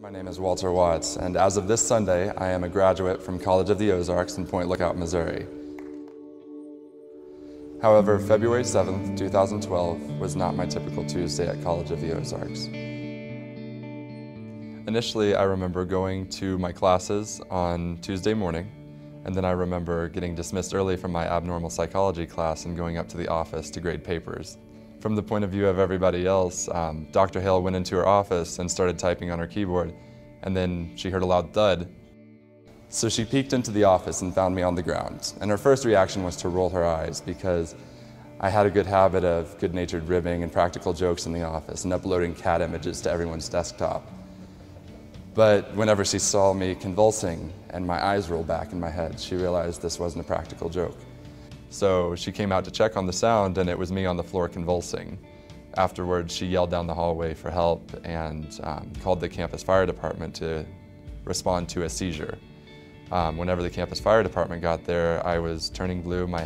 My name is Walter Watts, and as of this Sunday, I am a graduate from College of the Ozarks in Point Lookout, Missouri. However, February 7th, 2012 was not my typical Tuesday at College of the Ozarks. Initially, I remember going to my classes on Tuesday morning, and then I remember getting dismissed early from my abnormal psychology class and going up to the office to grade papers. From the point of view of everybody else, Dr. Hale went into her office and started typing on her keyboard, and then she heard a loud thud. So she peeked into the office and found me on the ground, and her first reaction was to roll her eyes because I had a good habit of good-natured ribbing and practical jokes in the office and uploading cat images to everyone's desktop. But whenever she saw me convulsing and my eyes rolled back in my head, she realized this wasn't a practical joke. So she came out to check on the sound, and it was me on the floor convulsing. Afterwards, she yelled down the hallway for help and called the campus fire department to respond to a seizure. Whenever the campus fire department got there, I was turning blue, my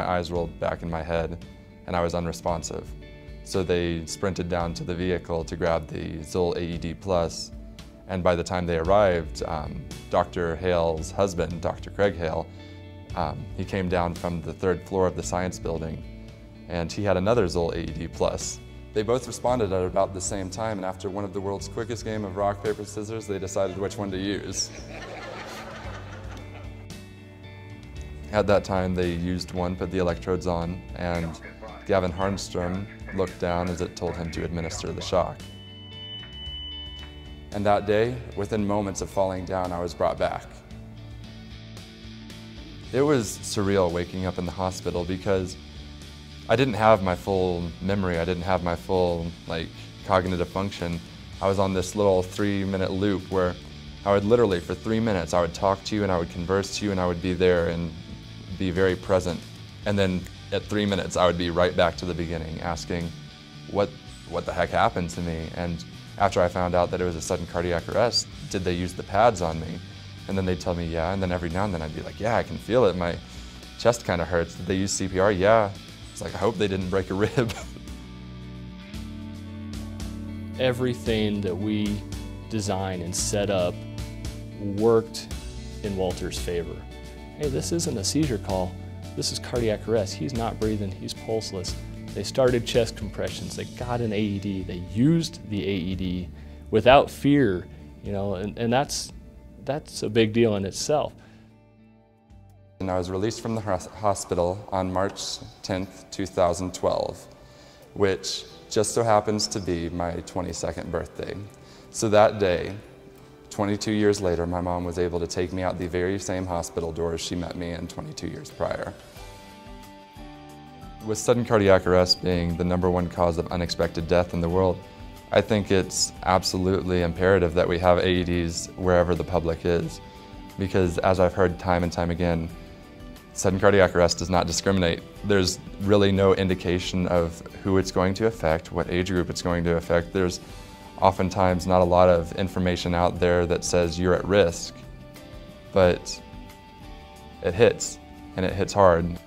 eyes rolled back in my head, and I was unresponsive. So they sprinted down to the vehicle to grab the Zoll AED Plus, and by the time they arrived, Dr. Hale's husband, Dr. Craig Hale, he came down from the 3rd floor of the science building, and he had another Zoll AED Plus. They both responded at about the same time, and after one of the world's quickest game of rock, paper, scissors, they decided which one to use. At that time, they used one, put the electrodes on, and Gavin Harnstrom looked down as it told him to administer the shock. And that day, within moments of falling down, I was brought back. It was surreal waking up in the hospital because I didn't have my full memory. I didn't have my full cognitive function. I was on this little 3-minute loop where I would literally, for 3 minutes, I would talk to you and I would converse to you and I would be there and be very present. And then at 3 minutes, I would be right back to the beginning asking what the heck happened to me. And after I found out that it was a sudden cardiac arrest, did they use the pads on me? And then they'd tell me, yeah, and then every now and then I'd be like, yeah, I can feel it, my chest kind of hurts. Did they use CPR? Yeah. It's like, I hope they didn't break a rib. Everything that we designed and set up worked in Walter's favor. Hey, this isn't a seizure call, this is cardiac arrest. He's not breathing, he's pulseless. They started chest compressions, they got an AED, they used the AED without fear, and that's a big deal in itself. And I was released from the hospital on March 10th, 2012, which just so happens to be my 22nd birthday. So that day, 22 years later, my mom was able to take me out the very same hospital doors she met me in 22 years prior. With sudden cardiac arrest being the #1 cause of unexpected death in the world, I think it's absolutely imperative that we have AEDs wherever the public is, because as I've heard time and time again, sudden cardiac arrest does not discriminate. There's really no indication of who it's going to affect, what age group it's going to affect. There's oftentimes not a lot of information out there that says you're at risk, but it hits, and it hits hard. And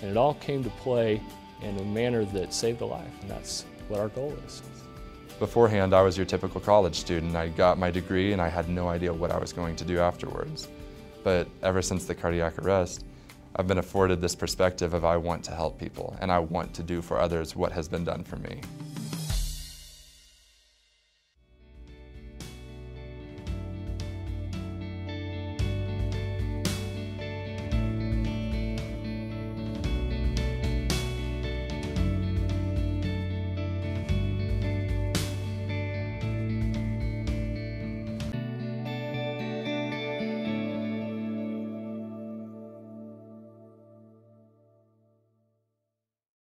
it all came to play in a manner that saved a life, and that's what our goal is. Beforehand, I was your typical college student. I got my degree and I had no idea what I was going to do afterwards. But ever since the cardiac arrest, I've been afforded this perspective of I want to help people and I want to do for others what has been done for me.